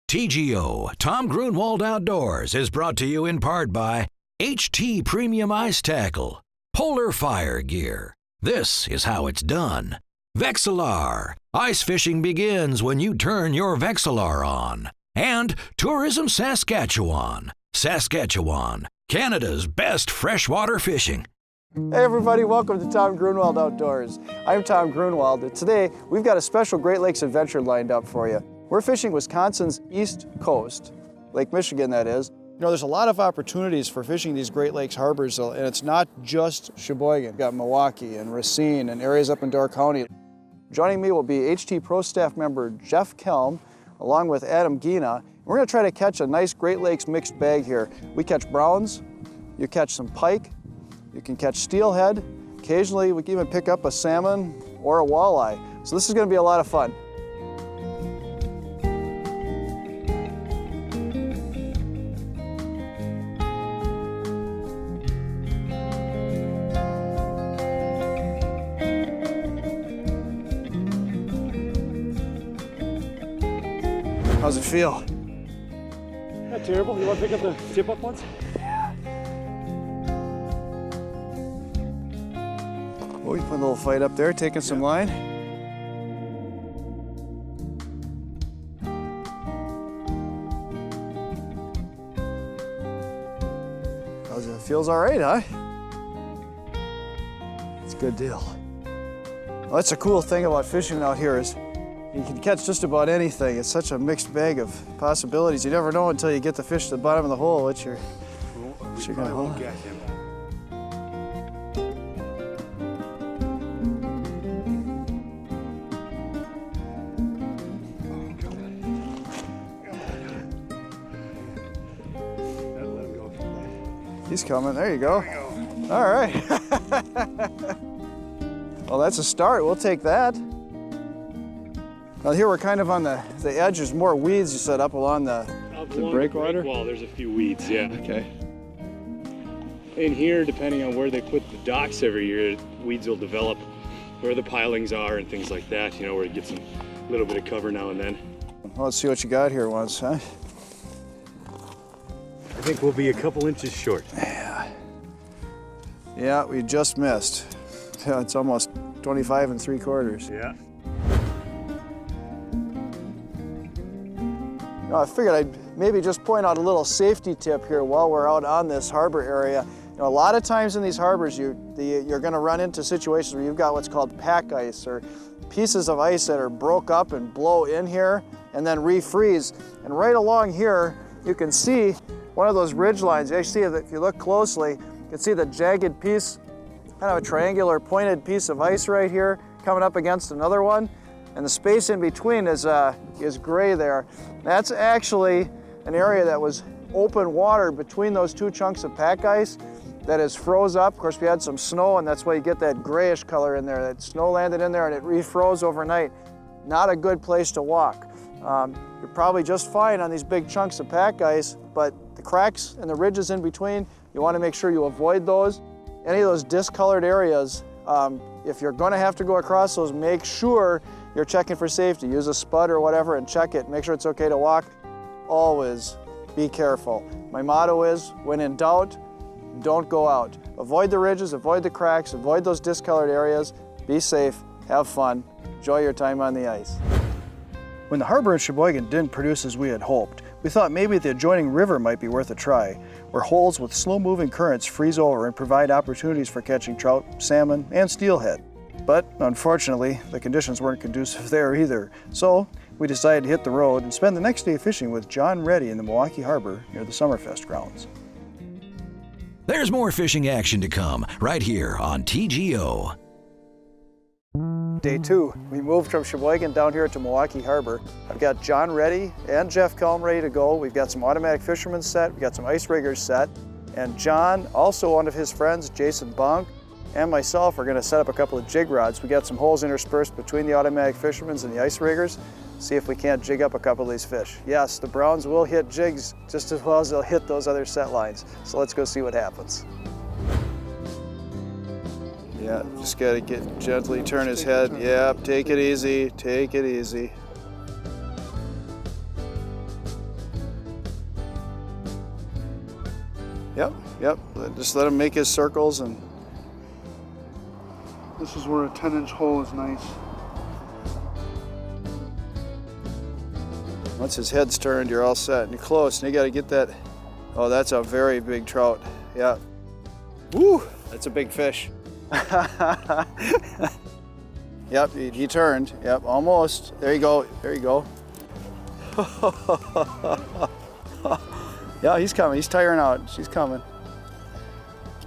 TGO, Tom Gruenwald Outdoors, is brought to you in part by HT Premium Ice Tackle, Polar Fire Gear. This is how it's done. Vexilar, ice fishing begins when you turn your Vexilar on. And Tourism Saskatchewan, Canada's best freshwater fishing. Hey everybody, welcome to Tom Gruenwald Outdoors. I'm Tom Gruenwald, and today we've got a special Great Lakes adventure lined up for you. We're fishing Wisconsin's east coast, Lake Michigan that is. You know, there's a lot of opportunities for fishing these Great Lakes harbors, and it's not just Sheboygan. We've got Milwaukee and Racine and areas up in Door County. Joining me will be HT Pro staff member Jeff Kelm, along with Adam Gina. We're gonna try to catch a nice Great Lakes mixed bag here. We catch browns, you catch some pike, you can catch steelhead. Occasionally we can even pick up a salmon or a walleye. So this is gonna be a lot of fun. How's it feel? Not terrible. You want to pick up the tip-up ones? Oh, we put a little fight up there, taking some line. How's it? Feels all right, huh? It's a good deal. Well, that's a cool thing about fishing out here is you can catch just about anything. It's such a mixed bag of possibilities. You never know until you get the fish to the bottom of the hole what you're gonna hold. He's coming. There you go. All right. Well, that's a start. We'll take that. Now here we're kind of on the edge. There's more weeds you set up along the breakwater. Wall, there's a few weeds, yeah. Okay. In here, depending on where they put the docks every year, weeds will develop where the pilings are and things like that, you know, where it gets a little bit of cover now and then. Well, let's see what you got here once, huh? I think we'll be a couple inches short. Yeah, we just missed. Yeah, it's almost 25 3/4. Yeah. I figured I'd maybe just point out a little safety tip here while we're out on this harbor area. You know, a lot of times in these harbors, you're going to run into situations where you've got what's called pack ice, or pieces of ice that are broke up and blow in here and then refreeze. And right along here, you can see one of those ridge lines. You actually see that if you look closely, you can see the jagged piece, kind of a triangular pointed piece of ice right here coming up against another one. And the space in between is gray there. That's actually an area that was open water between those two chunks of pack ice that is froze up. Of course, we had some snow, and that's why you get that grayish color in there. That snow landed in there and it refroze overnight. Not a good place to walk. You're probably just fine on these big chunks of pack ice, but the cracks and the ridges in between, you want to make sure you avoid those. Any of those discolored areas, if you're going to have to go across those, make sure you're checking for safety. Use a spud or whatever and check it. Make sure it's okay to walk. Always be careful. My motto is, when in doubt, don't go out. Avoid the ridges, avoid the cracks, avoid those discolored areas. Be safe, have fun, enjoy your time on the ice. When the harbor in Sheboygan didn't produce as we had hoped, we thought maybe the adjoining river might be worth a try, where holes with slow-moving currents freeze over and provide opportunities for catching trout, salmon, and steelhead. But unfortunately, the conditions weren't conducive there either. So we decided to hit the road and spend the next day fishing with John Reddy in the Milwaukee Harbor near the Summerfest grounds. There's more fishing action to come right here on TGO. Day 2, we moved from Sheboygan down here to Milwaukee Harbor. I've got John Reddy and Jeff Kelm ready to go. We've got some automatic fishermen set, we've got some ice riggers set, and John, also one of his friends, Jason Bonk, and myself are going to set up a couple of jig rods. We got some holes interspersed between the automatic fishermen's and the ice riggers. See if we can't jig up a couple of these fish. Yes, the browns will hit jigs just as well as they'll hit those other set lines. So let's go see what happens. Yeah, just got to gently turn his head. Yeah, take it easy, take it easy. Yep, just let him make his circles. And This is where a 10-inch hole is nice. once his head's turned, you're all set. And you're close, and you got to get that. Oh, that's a very big trout. Yeah. Woo, that's a big fish. Yep, he turned. Yep, almost. There you go. There you go. Yeah, he's coming. He's tiring out. She's coming.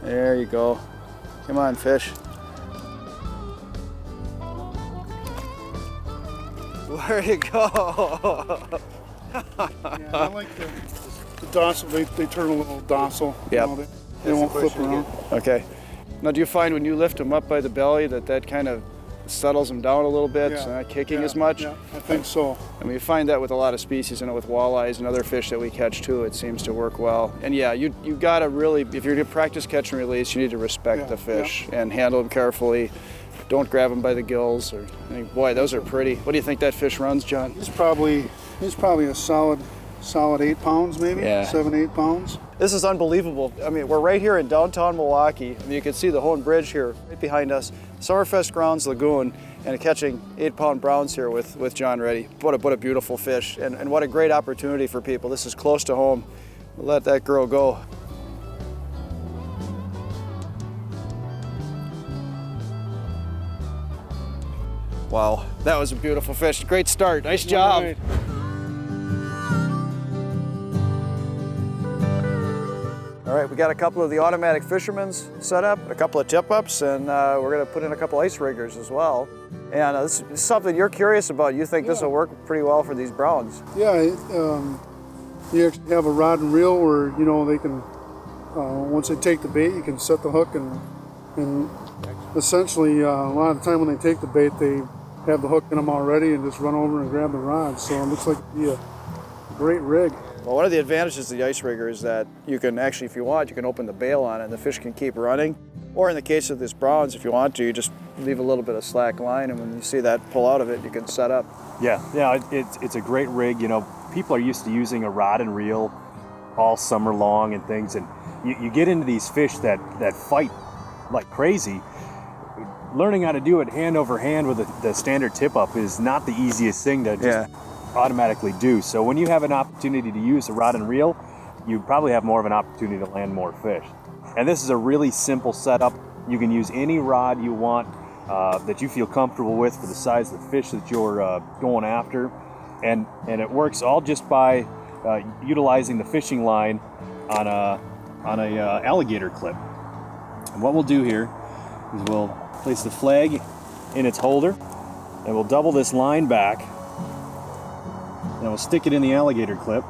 There you go. Come on, fish. Where'd it go? Yeah, I like the docile. They turn a little docile. Yep. You know, they won't flip around. Okay. Now, do you find when you lift them up by the belly that kind of settles them down a little bit, Yeah. so they're not kicking Yeah, as much? Yeah, I think so. I mean, you find that with a lot of species, and with walleyes and other fish that we catch too, it seems to work well. And yeah, you gotta really, if you're gonna practice catch and release, you need to respect Yeah, the fish and handle them carefully. Don't grab them by the gills. Or, I mean, boy, those are pretty. What do you think that fish runs, John? He's probably a solid 8 pounds, maybe. Yeah. 7-8 pounds. This is unbelievable. I mean, we're right here in downtown Milwaukee. I mean, you can see the Hone Bridge here right behind us. Summerfest Grounds Lagoon, and catching 8-pound browns here with John Reddy. What a beautiful fish, and what a great opportunity for people. This is close to home. We'll let that girl go. Wow, that was a beautiful fish. Great start. Nice job. Right. All right, we got a couple of the automatic fishermen's set up, a couple of tip-ups, and we're going to put in a couple ice riggers as well. And this is something you're curious about. You think this will work pretty well for these browns. Yeah, you actually have a rod and reel where, you know, they can, once they take the bait, you can set the hook, and essentially a lot of the time when they take the bait, they have the hook in them already and just run over and grab the rod. So it looks like it'd be a great rig. Well, one of the advantages of the ice rigger is that you can actually, if you want, you can open the bail on it and the fish can keep running. Or in the case of this browns, if you want to, you just leave a little bit of slack line, and when you see that pull out of it, you can set up. Yeah, it's a great rig. You know, people are used to using a rod and reel all summer long and things, and you get into these fish that fight like crazy. Learning how to do it hand over hand with the standard tip up is not the easiest thing to just automatically do. So when you have an opportunity to use a rod and reel, you probably have more of an opportunity to land more fish. And this is a really simple setup. You can use any rod you want that you feel comfortable with for the size of the fish that you're going after. And it works all just by utilizing the fishing line on a alligator clip. And what we'll do here is we'll place the flag in its holder, and we'll double this line back, and we'll stick it in the alligator clip.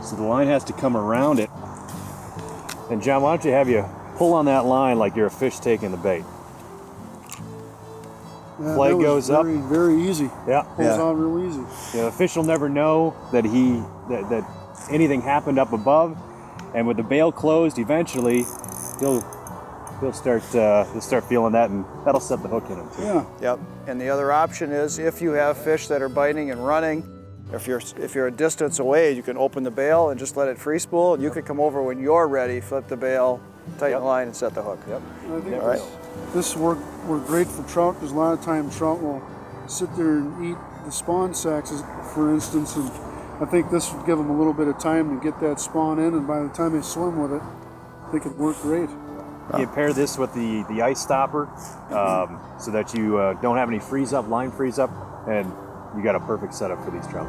So the line has to come around it. And John, why don't you have you pull on that line like you're a fish taking the bait. Yeah, Flag that was goes up. Very easy. Yeah. Pulls out real easy. You know, the fish will never know that that anything happened up above, and with the bail closed, eventually he'll start feeling that, and that'll set the hook in him too. Yeah. Yep. And the other option is if you have fish that are biting and running, if you're a distance away, you can open the bail and just let it free spool, and you can come over when you're ready, flip the bail, tighten the line, and set the hook. Yep. I think All right. this worked great for trout, because a lot of times trout will sit there and eat the spawn sacks, for instance, and I think this would give them a little bit of time to get that spawn in, and by the time they swim with it, I think it'd work great. You pair this with the ice stopper so that you don't have any line freeze up, and you got a perfect setup for these trout.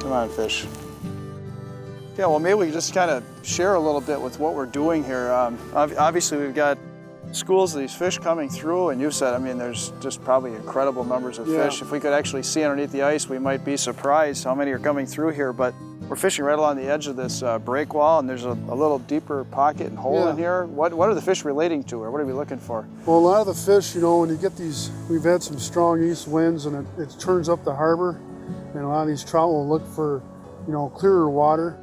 Come on, fish. Yeah, well, maybe we can just kind of share a little bit with what we're doing here. Obviously, we've got schools of these fish coming through, and you said, I mean, there's just probably incredible numbers of fish. If we could actually see underneath the ice, we might be surprised how many are coming through here. But we're fishing right along the edge of this break wall, and there's a little deeper pocket and hole in here. What are the fish relating to, or what are we looking for? Well, a lot of the fish, you know, when you get these, we've had some strong east winds, and it turns up the harbor, and a lot of these trout will look for, you know, clearer water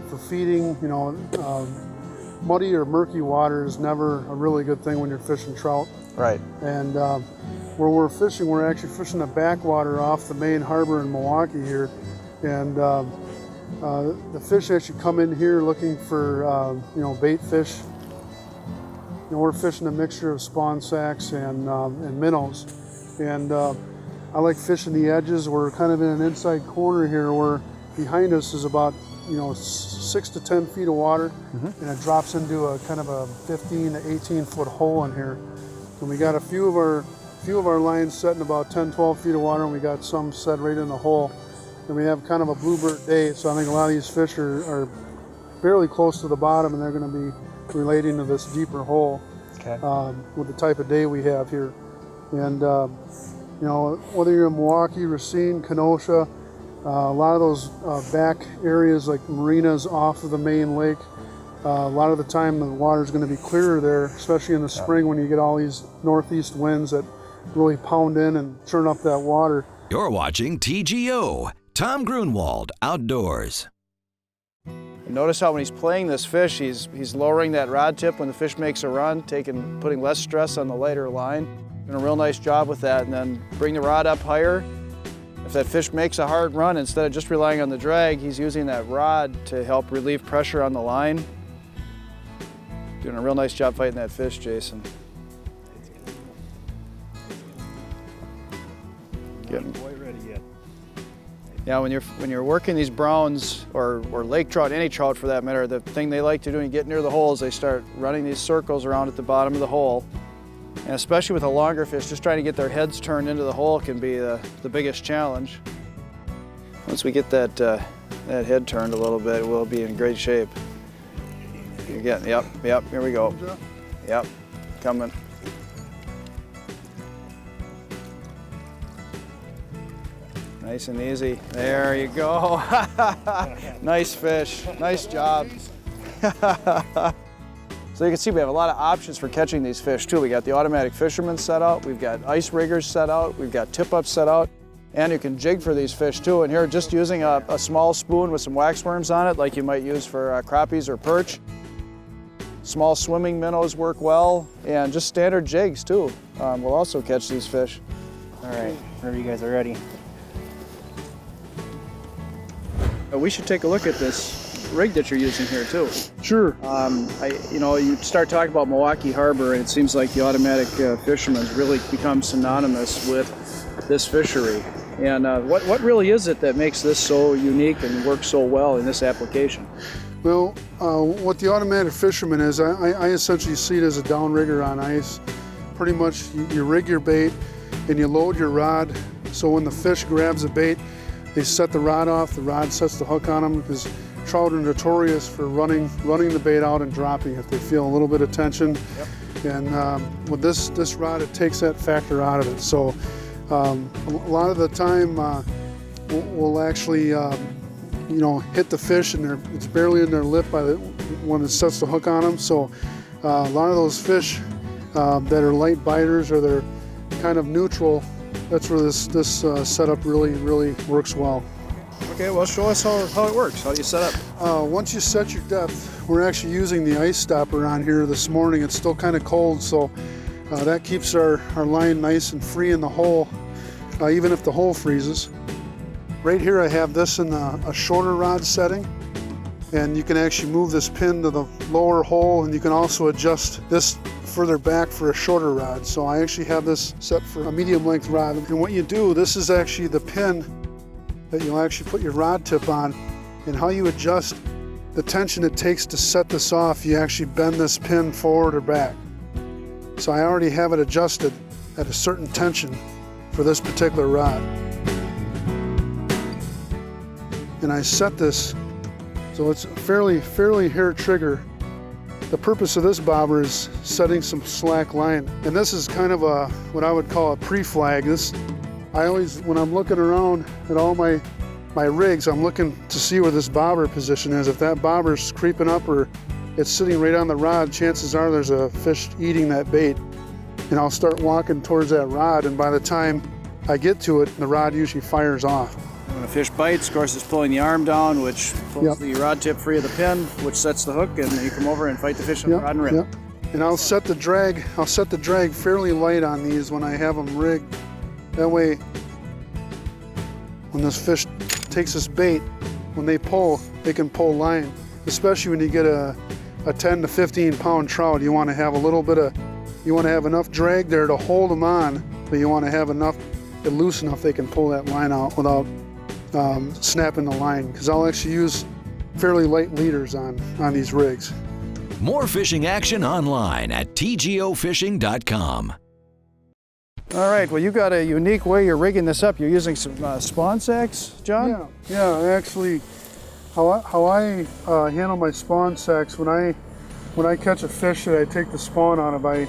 for feeding. You know, muddy or murky water is never a really good thing when you're fishing trout. Right. And where we're fishing, we're actually fishing the backwater off the main harbor in Milwaukee here. And the fish actually come in here looking for, you know, bait fish. You know, we're fishing a mixture of spawn sacks and minnows. And I like fishing the edges. We're kind of in an inside corner here where behind us is about, you know, 6 to 10 feet of water, and it drops into a kind of a 15 to 18 foot hole in here. And we got a few of our lines set in about 10, 12 feet of water, and we got some set right in the hole. And we have kind of a bluebird day, so I think a lot of these fish are fairly close to the bottom, and they're going to be relating to this deeper hole with the type of day we have here. And you know, whether you're in Milwaukee, Racine, Kenosha, a lot of those back areas like marinas off of the main lake, a lot of the time the water's going to be clearer there, especially in the spring when you get all these northeast winds that really pound in and churn up that water. You're watching TGO, Tom Gruenwald Outdoors. Notice how when he's playing this fish, he's lowering that rod tip when the fish makes a run, putting less stress on the lighter line. Doing a real nice job with that, and then bring the rod up higher. If that fish makes a hard run, instead of just relying on the drag, he's using that rod to help relieve pressure on the line. Doing a real nice job fighting that fish, Jason. Good. Quite ready yet. Yeah, when you're working these browns or lake trout, any trout for that matter, the thing they like to do when you get near the hole is they start running these circles around at the bottom of the hole. And especially with a longer fish, just trying to get their heads turned into the hole can be the biggest challenge. Once we get that head turned a little bit, we'll be in great shape. You're getting, yep, here we go. Yep, coming. Nice and easy. There you go. Nice fish, nice job. So you can see we have a lot of options for catching these fish too. We got the automatic fisherman set out, we've got ice riggers set out, we've got tip-ups set out, and you can jig for these fish too. And here, just using a small spoon with some wax worms on it, like you might use for crappies or perch. Small swimming minnows work well, and just standard jigs too will also catch these fish. All right, whenever you guys are ready. We should take a look at this rig that you're using here too. Sure. You know, you start talking about Milwaukee Harbor, and it seems like the automatic fisherman's really become synonymous with this fishery. And what really is it that makes this so unique and works so well in this application? Well, what the automatic fisherman is, I essentially see it as a downrigger on ice. Pretty much you rig your bait and you load your rod, so when the fish grabs the bait, they set the rod off, the rod sets the hook on them, because trout are notorious for running the bait out and dropping if they feel a little bit of tension. Yep. And with this rod, it takes that factor out of it. So a lot of the time we'll actually you know, hit the fish and it's barely in their lip when it sets the hook on them. So a lot of those fish that are light biters or they're kind of neutral, that's where this setup really works well. Okay, well, show us how it works. How do you set up? Once you set your depth, we're actually using the ice stopper on here this morning. It's still kind of cold, so that keeps our line nice and free in the hole, even if the hole freezes. Right here I have this in a shorter rod setting, and you can actually move this pin to the lower hole, and you can also adjust this further back for a shorter rod. So I actually have this set for a medium length rod. And what you do, this is actually the pin that you'll actually put your rod tip on, and how you adjust the tension it takes to set this off, you actually bend this pin forward or back. So I already have it adjusted at a certain tension for this particular rod. And I set this so it's a fairly hair trigger. The purpose of this bobber is setting some slack line, and this is kind of what I would call a pre-flag. I always, when I'm looking around at all my rigs, I'm looking to see where this bobber position is. If that bobber's creeping up or it's sitting right on the rod, chances are there's a fish eating that bait. And I'll start walking towards that rod, and by the time I get to it, the rod usually fires off. When a fish bites, of course, it's pulling the arm down, which pulls the rod tip free of the pin, which sets the hook, and then you come over and fight the fish on the rod and rip. And I'll set the drag fairly light on these when I have them rigged. That way, when this fish takes this bait, when they pull, they can pull line. Especially when you get a 10 to 15 pound trout, you want to have enough drag there to hold them on, but you want to have enough, loose enough they can pull that line out without snapping the line. Because I'll actually use fairly light leaders on these rigs. More fishing action online at tgofishing.com. All right, well, you got a unique way you're rigging this up. You're using some spawn sacks, John? Yeah, actually, how I handle my spawn sacks, when I catch a fish that I take the spawn out of, I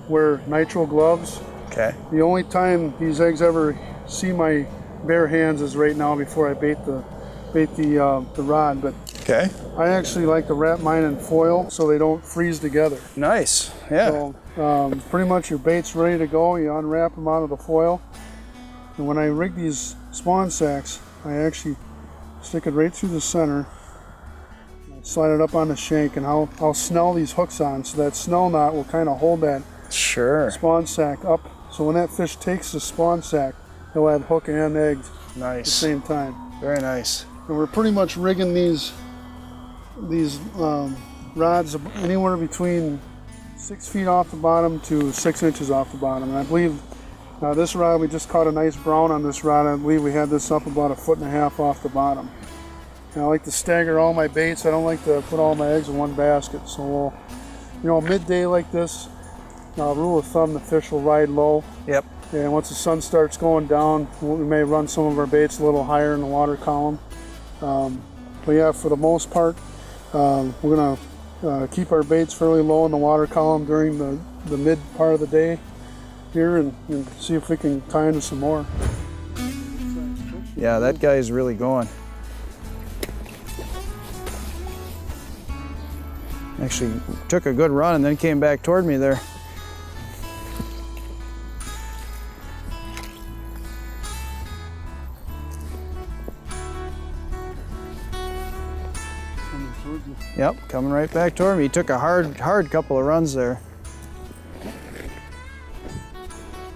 wear nitrile gloves. Okay. The only time these eggs ever see my bare hands is right now before I bait the rod. But okay. I actually like to wrap mine in foil so they don't freeze together. Nice, yeah. So pretty much your bait's ready to go. You unwrap them out of the foil. And when I rig these spawn sacks, I actually stick it right through the center, slide it up on the shank, and I'll snell these hooks on, so that snell knot will kind of hold that spawn sack up. So when that fish takes the spawn sack, he'll have hook and egg at the same time. Very nice. And we're pretty much rigging these rods anywhere between 6 feet off the bottom to 6 inches off the bottom. And I believe this rod, we just caught a nice brown on this rod. I believe we had this up about 1.5 feet off the bottom. And I like to stagger all my baits. I don't like to put all my eggs in one basket. So we'll, midday like this, rule of thumb, the fish will ride low. Yep. And once the sun starts going down, we may run some of our baits a little higher in the water column. But yeah, for the most part, we're going to keep our baits fairly low in the water column during the mid part of the day here and see if we can tie into some more. Yeah, that guy's really going. Actually took a good run and then came back toward me there. Yep, coming right back toward me. He took a hard couple of runs there.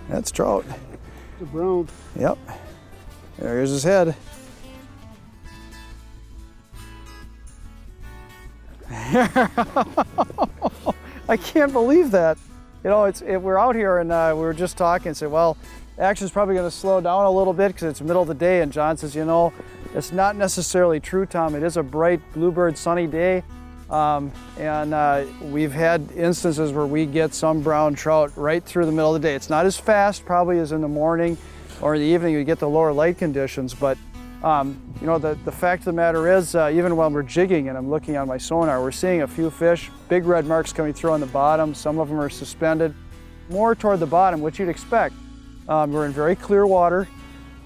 That's trout. The brown. Yep. There's his head. I can't believe that. You know, we're out here and we were just talking and said, well, action's probably going to slow down a little bit because it's the middle of the day. And John says, you know, it's not necessarily true, Tom. It is a bright bluebird sunny day. We've had instances where we get some brown trout right through the middle of the day. It's not as fast probably as in the morning or in the evening you get the lower light conditions, but you know, the fact of the matter is, even when we're jigging and I'm looking on my sonar, we're seeing a few fish, big red marks coming through on the bottom. Some of them are suspended more toward the bottom, which you'd expect. We're in very clear water,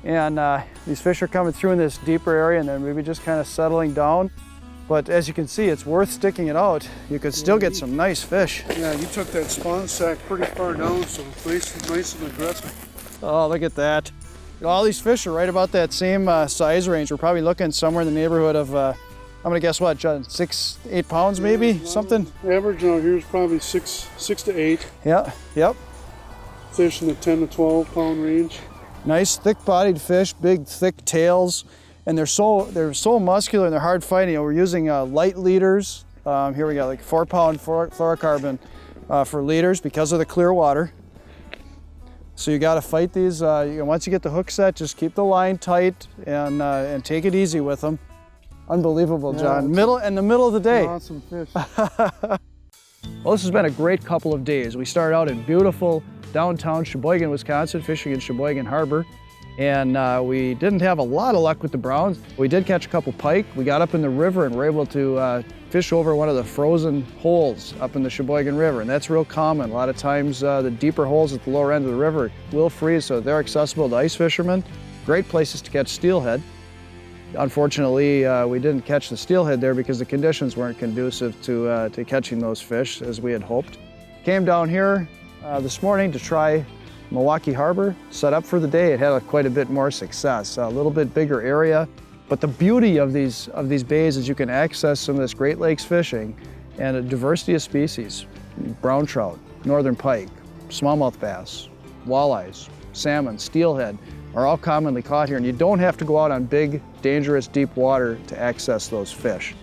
and these fish are coming through in this deeper area and then maybe just kind of settling down. But as you can see, it's worth sticking it out. You could still get some nice fish. Yeah, you took that spawn sack pretty far down, so nice and aggressive. Oh, look at that. All these fish are right about that same size range. We're probably looking somewhere in the neighborhood of, I'm gonna guess what, John, 6-8 pounds maybe, something? Average out here is probably 6 to 8. Yeah, yep. Fish in the 10 to 12 pound range. Nice thick-bodied fish, big thick tails, and they're so muscular and they're hard fighting. You know, we're using light leaders. Here we got like 4-pound fluorocarbon for leaders because of the clear water. So you got to fight these. Once you get the hook set, just keep the line tight and take it easy with them. Unbelievable, John. In the middle of the day. Awesome fish. Well, this has been a great couple of days. We started out in beautiful downtown Sheboygan, Wisconsin, fishing in Sheboygan Harbor. And we didn't have a lot of luck with the browns. We did catch a couple pike. We got up in the river and were able to fish over one of the frozen holes up in the Sheboygan River. And that's real common. A lot of times the deeper holes at the lower end of the river will freeze, so they're accessible to ice fishermen. Great places to catch steelhead. Unfortunately, we didn't catch the steelhead there because the conditions weren't conducive to catching those fish as we had hoped. Came down here this morning to try Milwaukee Harbor, set up for the day. It had quite a bit more success, a little bit bigger area. But the beauty of these bays is you can access some of this Great Lakes fishing and a diversity of species. Brown trout, northern pike, smallmouth bass, walleyes, salmon, steelhead are all commonly caught here, and you don't have to go out on big, dangerous, deep water to access those fish.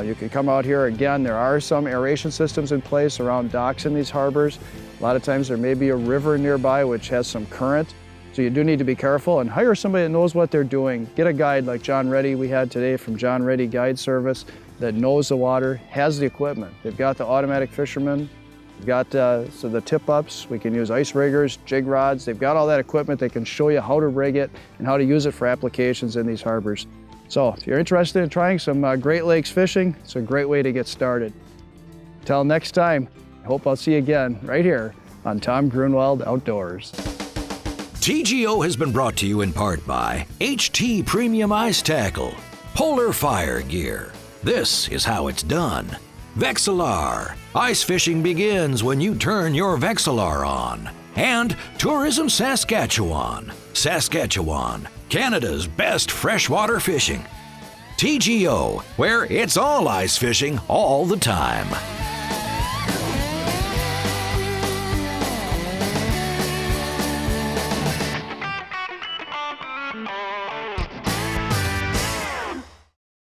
You can come out here again. There are some aeration systems in place around docks in these harbors. A lot of times there may be a river nearby which has some current, so you do need to be careful and hire somebody that knows what they're doing. Get a guide like John Reddy we had today from John Reddy Guide Service that knows the water, has the equipment. They've got the automatic fishermen, they've got so the tip-ups. We can use ice riggers, jig rods. They've got all that equipment. They can show you how to rig it and how to use it for applications in these harbors. So if you're interested in trying some Great Lakes fishing, it's a great way to get started. Till next time, I hope I'll see you again right here on Tom Gruenwald Outdoors. TGO has been brought to you in part by HT Premium Ice Tackle, Polar Fire Gear. This is how it's done. Vexilar. Ice fishing begins when you turn your Vexilar on. And Tourism Saskatchewan. Saskatchewan, Canada's best freshwater fishing. TGO, where it's all ice fishing all the time.